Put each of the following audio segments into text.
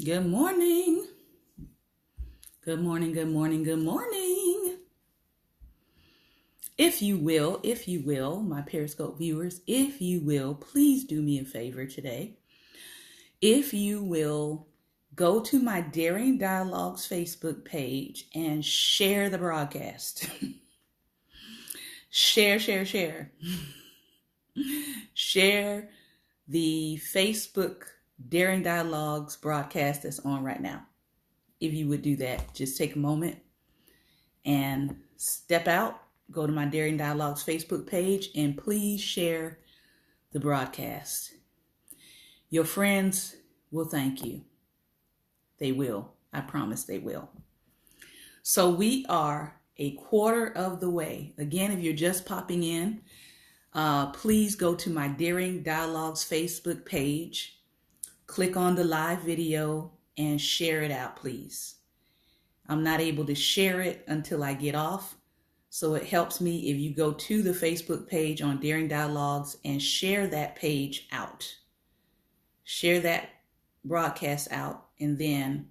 Good morning. Good morning, good morning, good morning. If you will, my Periscope viewers, if you will, please do me a favor today. If you will, go to my Daring Dialogues Facebook page and share the broadcast. share. Share the Facebook Daring Dialogues broadcast that's on right now. If you would do that, just take a moment and step out, go to my Daring Dialogues Facebook page, and please share the broadcast. Your friends will thank you. They will. I promise they will. So we are a quarter of the way. Again, if you're just popping in, please go to my Daring Dialogues Facebook page, click on the live video, and share it out, please. I'm not able to share it until I get off. So it helps me if you go to the Facebook page on Daring Dialogues and share that page out. Share that broadcast out. And then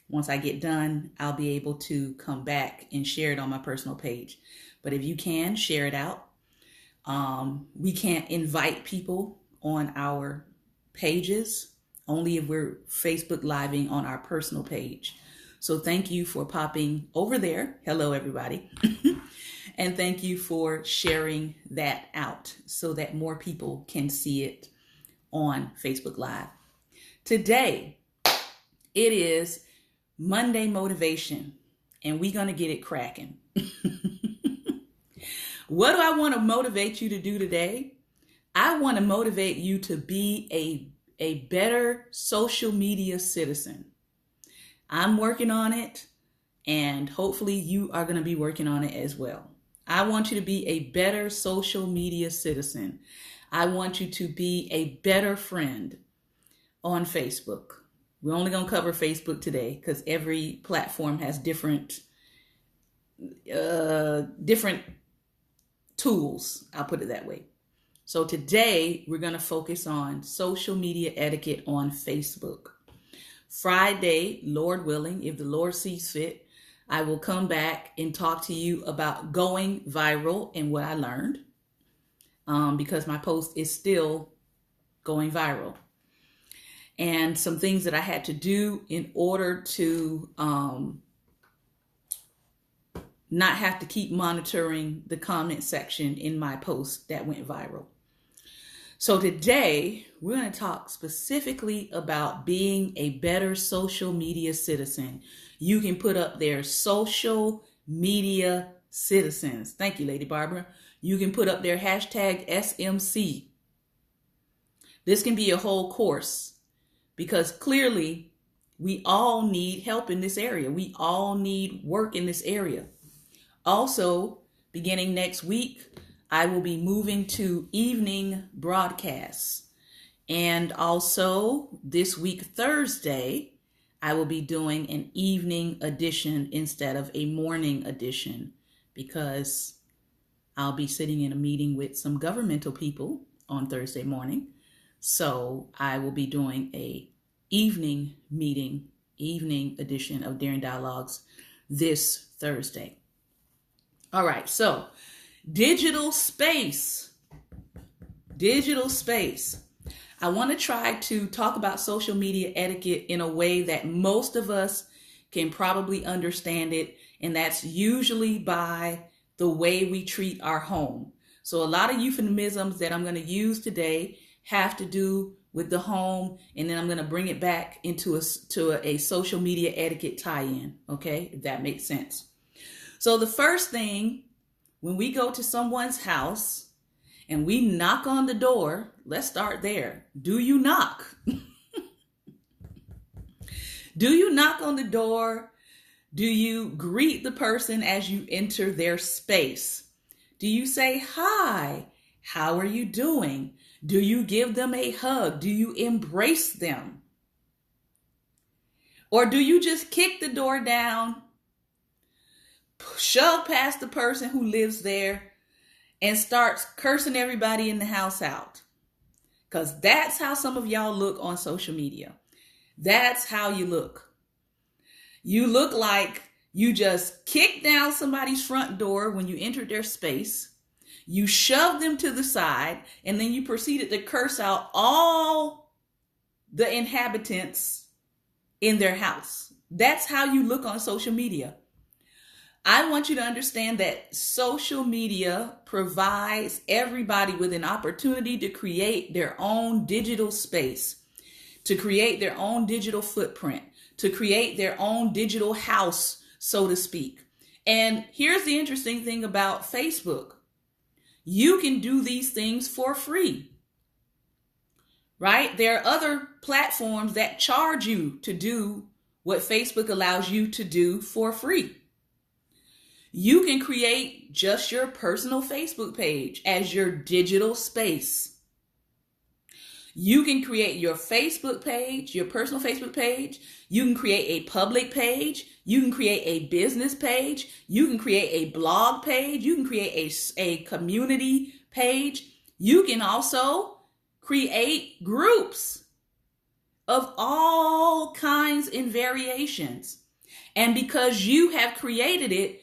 once I get done, I'll be able to come back and share it on my personal page. But if you can, share it out. We can't invite people on our pages, only if we're Facebook living on our personal page. So thank you for popping over there. Hello, everybody. And thank you for sharing that out so that more people can see it on Facebook Live. Today, it is Monday Motivation, and we're going to get it cracking. What do I want to motivate you to do today? I want to motivate you to be a better social media citizen. I'm working on it, and hopefully you are going to be working on it as well. I want you to be a better social media citizen. I want you to be a better friend on Facebook. We're only going to cover Facebook today because every platform has different tools. I'll put it that way. So today we're going to focus on social media etiquette on Facebook. Friday, Lord willing, if the Lord sees fit, I will come back and talk to you about going viral and what I learned, because my post is still going viral. And some things that I had to do in order to not have to keep monitoring the comment section in my post that went viral. So today, we're going to talk specifically about being a better social media citizen. You can put up there social media citizens. Thank you, Lady Barbara. You can put up their hashtag SMC. This can be a whole course because clearly we all need help in this area. We all need work in this area. Also, beginning next week, I will be moving to evening broadcasts. And also this week, Thursday, I will be doing an evening edition instead of a morning edition because I'll be sitting in a meeting with some governmental people on Thursday morning. So I will be doing a evening edition of Daring Dialogues this Thursday. All right, so digital space. I want to try to talk about social media etiquette in a way that most of us can probably understand it, and that's usually by the way we treat our home. So a lot of euphemisms that I'm going to use today have to do with the home, and then I'm going to bring it back into a social media etiquette tie-in, okay, if that makes sense. So the first thing, when we go to someone's house and we knock on the door, let's start there. Do you knock? Do you knock on the door? Do you greet the person as you enter their space? Do you say, hi, how are you doing? Do you give them a hug? Do you embrace them? Or do you just kick the door down, shove past the person who lives there, and starts cursing everybody in the house out? Because that's how some of y'all look on social media. That's how you look. You look like you just kicked down somebody's front door when you entered their space. You shoved them to the side, and then you proceeded to curse out all the inhabitants in their house. That's how you look on social media. I want you to understand that social media provides everybody with an opportunity to create their own digital space, to create their own digital footprint, to create their own digital house, so to speak. And here's the interesting thing about Facebook. You can do these things for free, right? There are other platforms that charge you to do what Facebook allows you to do for free. You can create just your personal Facebook page as your digital space. You can create your Facebook page, your personal Facebook page. You can create a public page. You can create a business page. You can create a blog page. You can create a community page. You can also create groups of all kinds and variations. And because you have created it,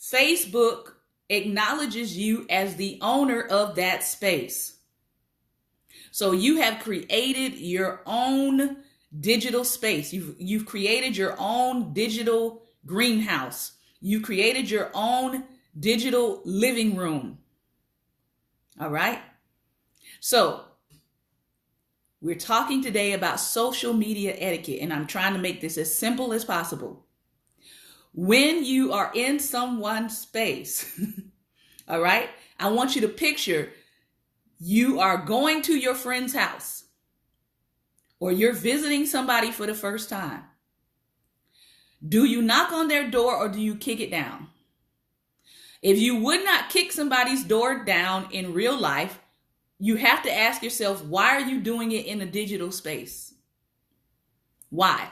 Facebook acknowledges you as the owner of that space. So you have created your own digital space. You've created your own digital greenhouse. You created your own digital living room. All right. So we're talking today about social media etiquette, and I'm trying to make this as simple as possible. When you are in someone's space, all right, I want you to picture you are going to your friend's house, or you're visiting somebody for the first time. Do you knock on their door or do you kick it down? If you would not kick somebody's door down in real life, you have to ask yourself, why are you doing it in a digital space? Why?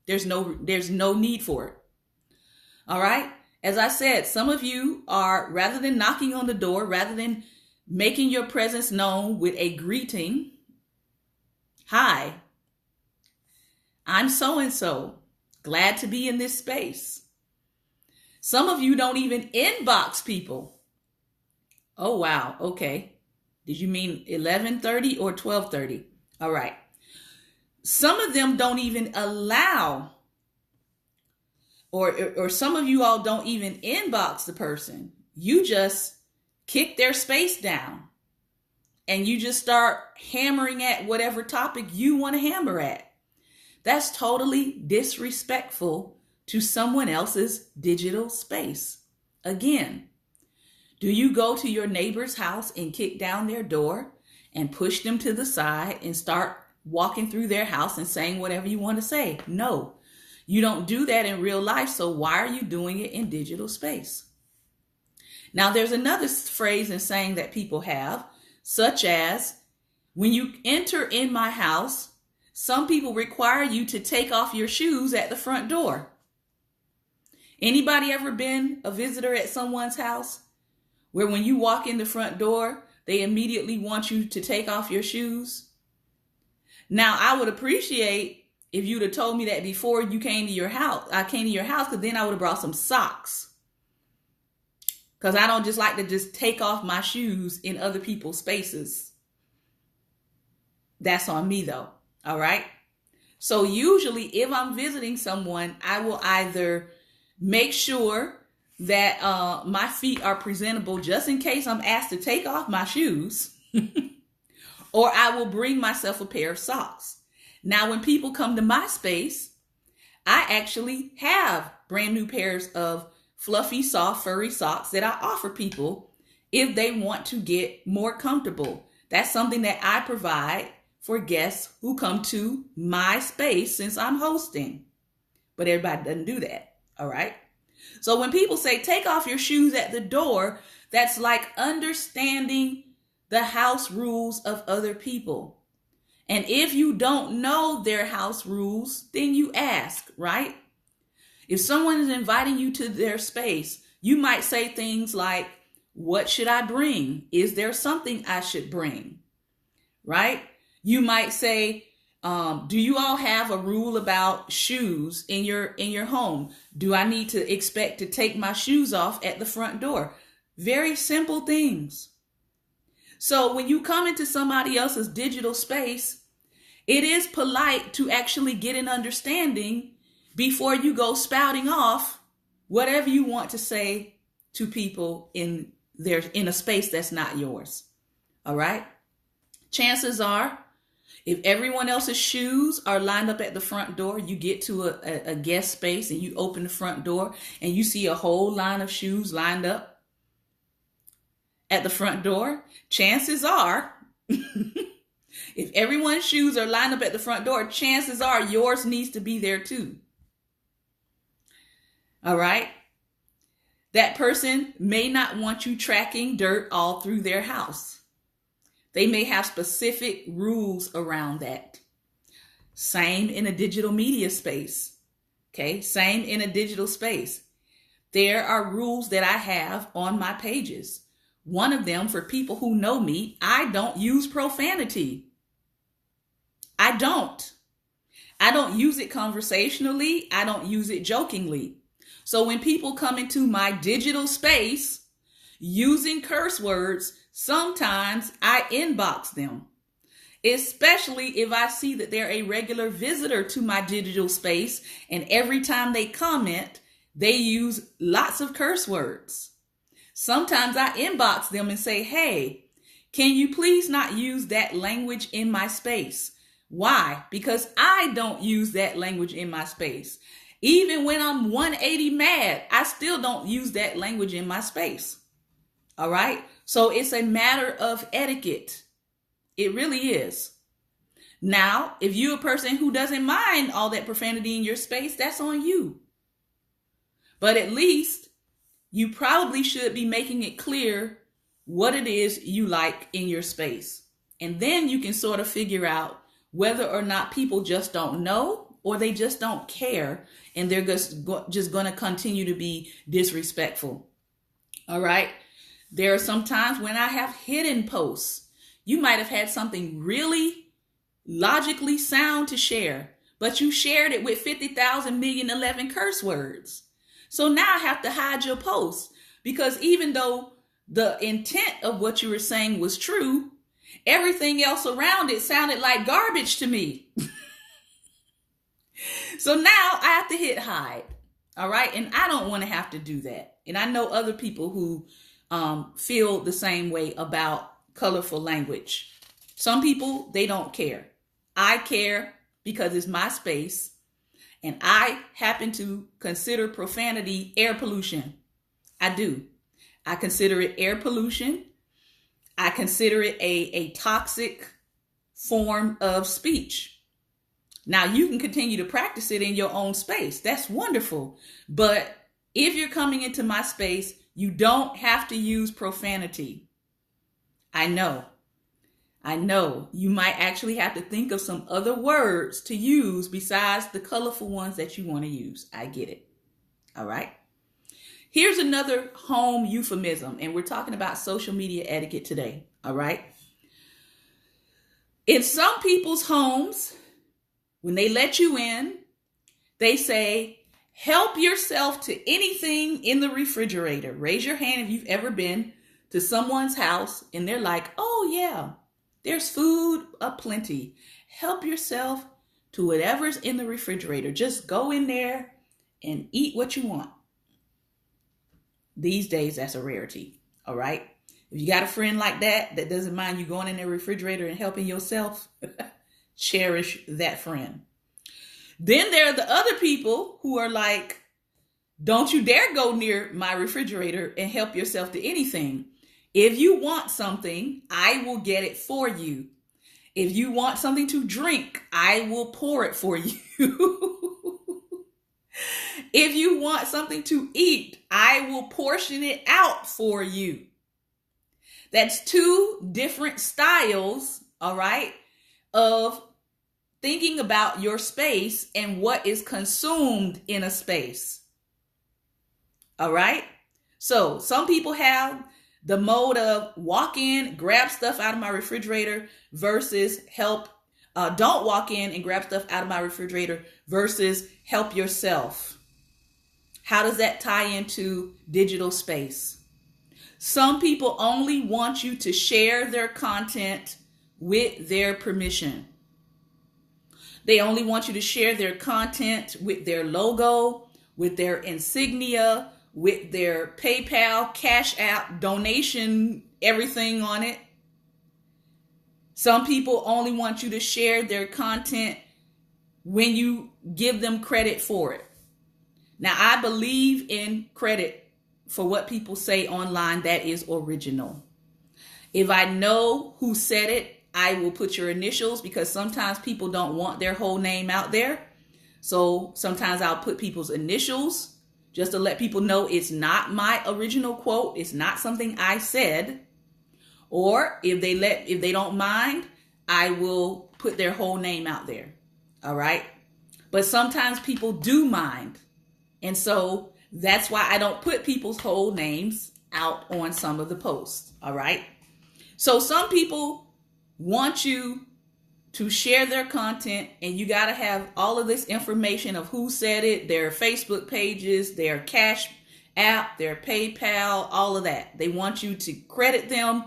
There's no need for it. All right. As I said, some of you are, rather than knocking on the door, rather than making your presence known with a greeting, hi, I'm so-and-so, glad to be in this space. Some of you don't even inbox people. Oh, wow. Okay. Did you mean 11:30 or 12:30? All right. Some of them don't even allow, or some of you all don't even inbox the person. You just kick their space down and you just start hammering at whatever topic you want to hammer at. That's totally disrespectful to someone else's digital space. Again, do you go to your neighbor's house and kick down their door and push them to the side and start walking through their house and saying whatever you want to say? No. You don't do that in real life, so why are you doing it in digital space? Now, there's another phrase and saying that people have, such as, when you enter in my house, some people require you to take off your shoes at the front door. Anybody ever been a visitor at someone's house where when you walk in the front door, they immediately want you to take off your shoes? Now, I would appreciate if you'd have told me that before you came to your house. I came to your house, because then I would have brought some socks. Because I don't just like to just take off my shoes in other people's spaces. That's on me though. All right. So usually if I'm visiting someone, I will either make sure that my feet are presentable just in case I'm asked to take off my shoes, or I will bring myself a pair of socks. Now, when people come to my space, I actually have brand new pairs of fluffy, soft, furry socks that I offer people if they want to get more comfortable. That's something that I provide for guests who come to my space since I'm hosting. But everybody doesn't do that. All right. So when people say take off your shoes at the door, that's like understanding the house rules of other people. And if you don't know their house rules, then you ask, right? If someone is inviting you to their space, you might say things like, what should I bring? Is there something I should bring? Right? You might say, Do you all have a rule about shoes in your home? Do I need to expect to take my shoes off at the front door? Very simple things. So when you come into somebody else's digital space, it is polite to actually get an understanding before you go spouting off whatever you want to say to people in a space that's not yours. All right? Chances are, if everyone else's shoes are lined up at the front door, you get to a guest space and you open the front door and you see a whole line of shoes lined up at the front door. Chances are, if everyone's shoes are lined up at the front door, chances are yours needs to be there too. All right? That person may not want you tracking dirt all through their house. They may have specific rules around that. Same in a digital media space. Okay, same in a digital space. There are rules that I have on my pages. One of them, for people who know me, I don't use profanity. I don't use it conversationally. I don't use it jokingly. So when people come into my digital space using curse words, sometimes I inbox them, especially if I see that they're a regular visitor to my digital space, and every time they comment, they use lots of curse words. Sometimes I inbox them and say, hey, can you please not use that language in my space? Why? Because I don't use that language in my space. Even when I'm 180 mad, I still don't use that language in my space. All right? So it's a matter of etiquette. It really is. Now, if you're a person who doesn't mind all that profanity in your space, that's on you. But at least you probably should be making it clear what it is you like in your space. And then you can sort of figure out whether or not people just don't know or they just don't care and they're just going to continue to be disrespectful. All right. There are some times when I have hidden posts. You might have had something really logically sound to share, but you shared it with 50,000 million 11 curse words. So now I have to hide your post because even though the intent of what you were saying was true, everything else around it sounded like garbage to me. So now I have to hit hide. All right. And I don't want to have to do that. And I know other people who feel the same way about colorful language. Some people, they don't care. I care because it's my space. And I happen to consider profanity air pollution. I do. I consider it air pollution. I consider it a toxic form of speech. Now, you can continue to practice it in your own space. That's wonderful. But if you're coming into my space, you don't have to use profanity. I know you might actually have to think of some other words to use besides the colorful ones that you want to use. I get it. All right. Here's another home euphemism, and we're talking about social media etiquette today. All right. In some people's homes, when they let you in, they say, help yourself to anything in the refrigerator. Raise your hand if you've ever been to someone's house and they're like, oh yeah, there's food aplenty. Help yourself to whatever's in the refrigerator. Just go in there and eat what you want. These days, that's a rarity. All right. If you got a friend like that doesn't mind you going in their refrigerator and helping yourself, cherish that friend. Then there are the other people who are like, don't you dare go near my refrigerator and help yourself to anything. If you want something, I will get it for you. If you want something to drink, I will pour it for you. If you want something to eat, I will portion it out for you. That's two different styles, all right, of thinking about your space and what is consumed in a space. All right. So some people have the mode of walk in, grab stuff out of my refrigerator versus help Don't walk in and grab stuff out of my refrigerator versus help yourself. How does that tie into digital space? Some people only want you to share their content with their permission. They only want you to share their content with their logo, with their insignia, with their PayPal, Cash App, donation, everything on it. Some people only want you to share their content when you give them credit for it. Now, I believe in credit for what people say online that is original. If I know who said it, I will put your initials, because sometimes people don't want their whole name out there. So sometimes I'll put people's initials just to let people know it's not my original quote. It's not something I said. Or if they don't mind, I will put their whole name out there. All right. But sometimes people do mind. And so that's why I don't put people's whole names out on some of the posts. All right. So some people want you to share their content, and you got to have all of this information of who said it, their Facebook pages, their Cash App, their PayPal, all of that. They want you to credit them,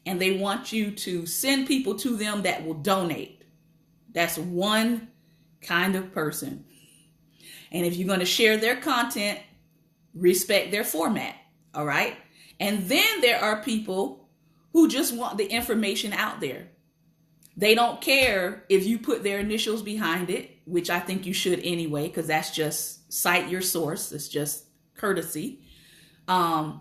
and they want you to send people to them that will donate. That's one kind of person. And if you're going to share their content, respect their format. All right. And then there are people who just want the information out there. They don't care if you put their initials behind it, which I think you should anyway, because that's just cite your source. It's just courtesy. And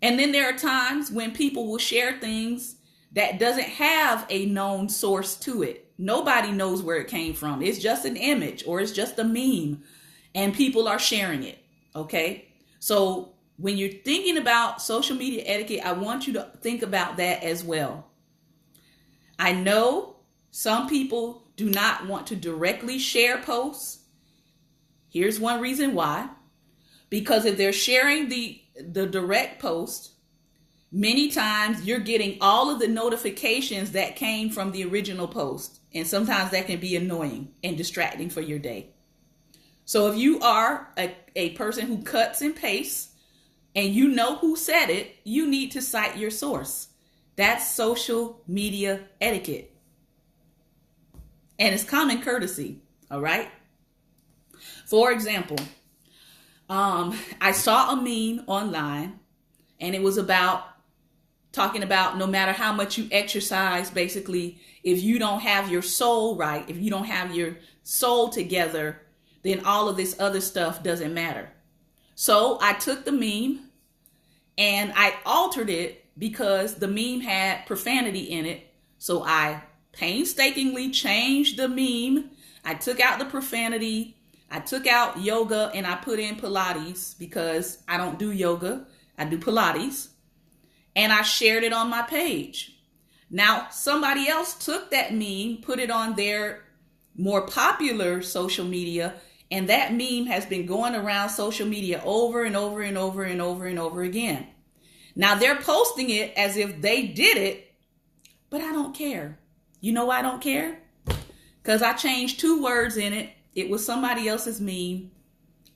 then there are times when people will share things that doesn't have a known source to it. Nobody knows where it came from. It's just an image, or it's just a meme, and people are sharing it. Okay. So when you're thinking about social media etiquette, I want you to think about that as well. I know some people do not want to directly share posts. Here's one reason why. Because if they're sharing the direct post, many times you're getting all of the notifications that came from the original post. And sometimes that can be annoying and distracting for your day. So if you are a person who cuts and pastes, and you know who said it, you need to cite your source. That's social media etiquette. And it's common courtesy. All right. For example, I saw a meme online, and it was talking about no matter how much you exercise, basically, if you don't have your soul right, if you don't have your soul together, then all of this other stuff doesn't matter. So I took the meme and I altered it because the meme had profanity in it. So I painstakingly changed the meme. I took out the profanity. I took out yoga and I put in Pilates, because I don't do yoga. I do Pilates. And I shared it on my page. Now, somebody else took that meme, put it on their more popular social media, and that meme has been going around social media over and over and over and over and over again. Now they're posting it as if they did it, but I don't care. You know why I don't care? Because I changed 2 words in it. It was somebody else's meme,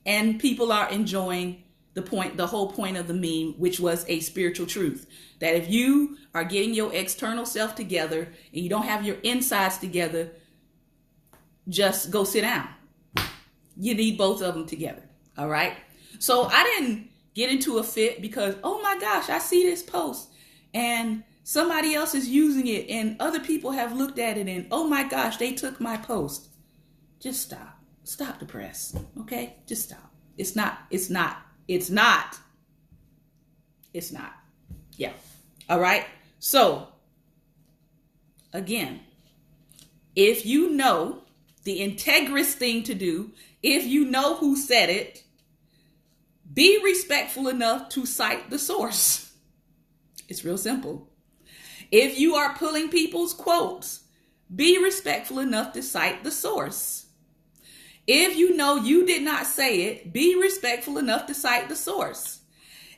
and people are enjoying the whole point of the meme, which was a spiritual truth. That if you are getting your external self together and you don't have your insides together, just go sit down. You need both of them together. All right. So I didn't get into a fit because, oh my gosh, I see this post and somebody else is using it and other people have looked at it and, oh my gosh, they took my post. Just stop. Stop the press. Okay. Just stop. It's not. Yeah. All right. So again, if you know the integrous thing to do, if you know who said it, be respectful enough to cite the source. It's real simple. If you are pulling people's quotes, be respectful enough to cite the source. If you know you did not say it, be respectful enough to cite the source.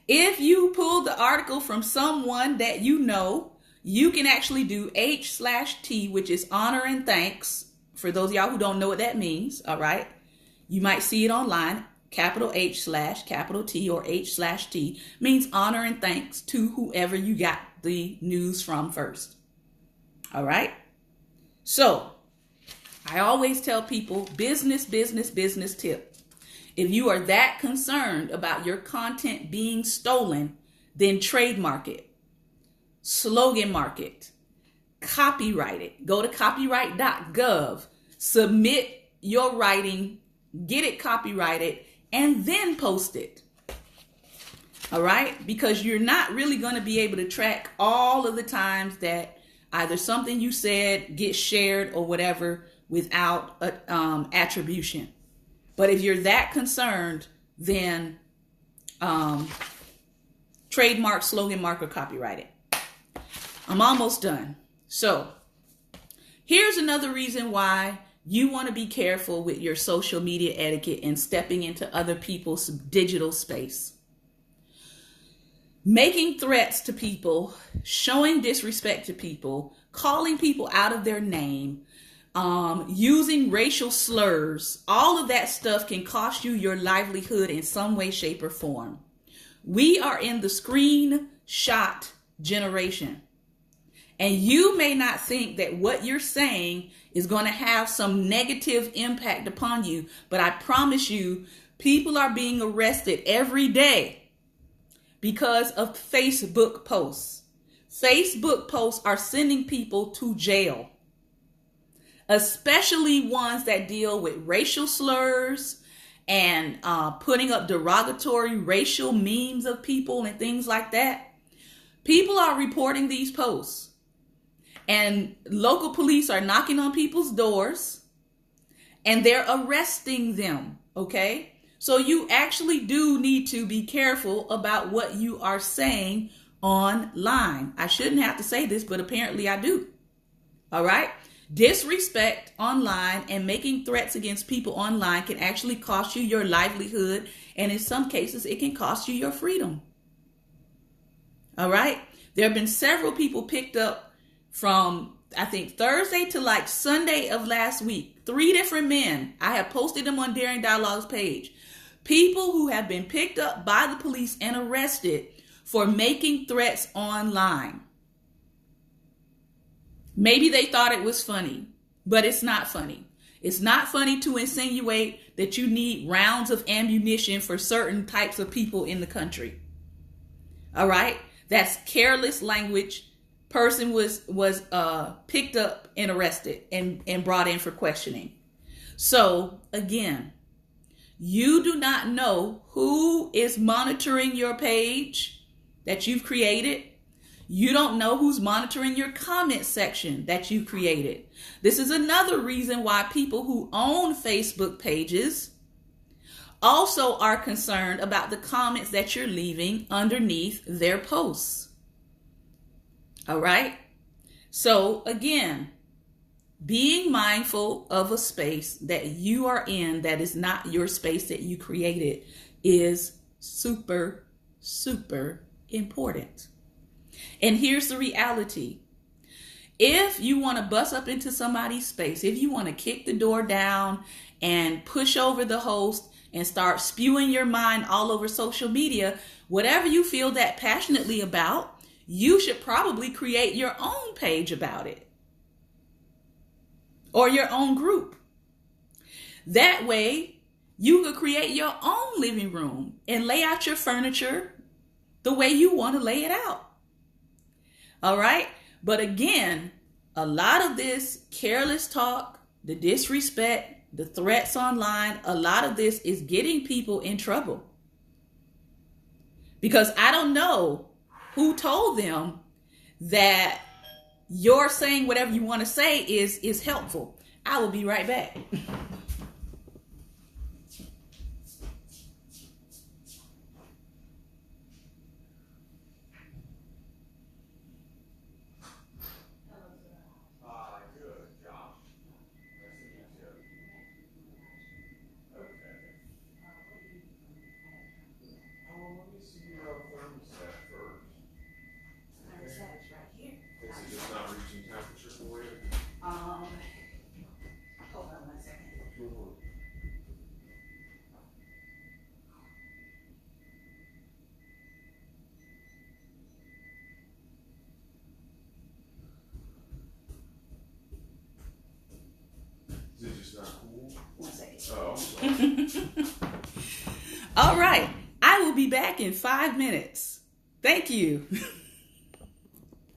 If you pulled the article from someone that you know you can actually do H/T, which is honor and thanks. For those of y'all who don't know what that means, all right? You might see it online. Capital H/capital T or H/T means honor and thanks to whoever you got the news from first. All right? So, I always tell people business tip. If you are that concerned about your content being stolen, then trademark it, slogan mark it, copyright it. Go to copyright.gov, submit your writing, get it copyrighted, and then post it. All right? Because you're not really going to be able to track all of the times that either something you said gets shared or whatever without attribution. But if you're that concerned, then trademark, slogan mark, or copyright it. I'm almost done. So here's another reason why you want to be careful with your social media etiquette and stepping into other people's digital space. Making threats to people, showing disrespect to people, calling people out of their name, using racial slurs, all of that stuff can cost you your livelihood in some way, shape, or form. We are in the screenshot generation. And you may not think that what you're saying is going to have some negative impact upon you, but I promise you, people are being arrested every day because of Facebook posts. Facebook posts are sending people to jail, especially ones that deal with racial slurs and putting up derogatory racial memes of people and things like that. People are reporting these posts. And local police are knocking on people's doors and they're arresting them, okay? So you actually do need to be careful about what you are saying online. I shouldn't have to say this, but apparently I do. All right? Disrespect online and making threats against people online can actually cost you your livelihood. And in some cases, it can cost you your freedom. All right? There have been several people picked up from, I think, Thursday to like Sunday of last week. 3 different men. I have posted them on Daring Dialogues page. People who have been picked up by the police and arrested for making threats online. Maybe they thought it was funny, but it's not funny. It's not funny to insinuate that you need rounds of ammunition for certain types of people in the country. All right? That's careless language. Person was picked up and arrested and brought in for questioning. So again, you do not know who is monitoring your page that you've created. You don't know who's monitoring your comment section that you created. This is another reason why people who own Facebook pages also are concerned about the comments that you're leaving underneath their posts. All right. So again, being mindful of a space that you are in that is not your space that you created is super, super important. And here's the reality. If you want to bust up into somebody's space, if you want to kick the door down and push over the host and start spewing your mind all over social media, whatever you feel that passionately about, you should probably create your own page about it or your own group. That way, you could create your own living room and lay out your furniture the way you want to lay it out. All right? But again, a lot of this careless talk, the disrespect, the threats online, a lot of this is getting people in trouble. Because I don't know who told them that your saying whatever you want to say is helpful. I will be right back. It's not cool. 1 second. Oh, I'm sorry. All right. I will be back in 5 minutes. Thank you.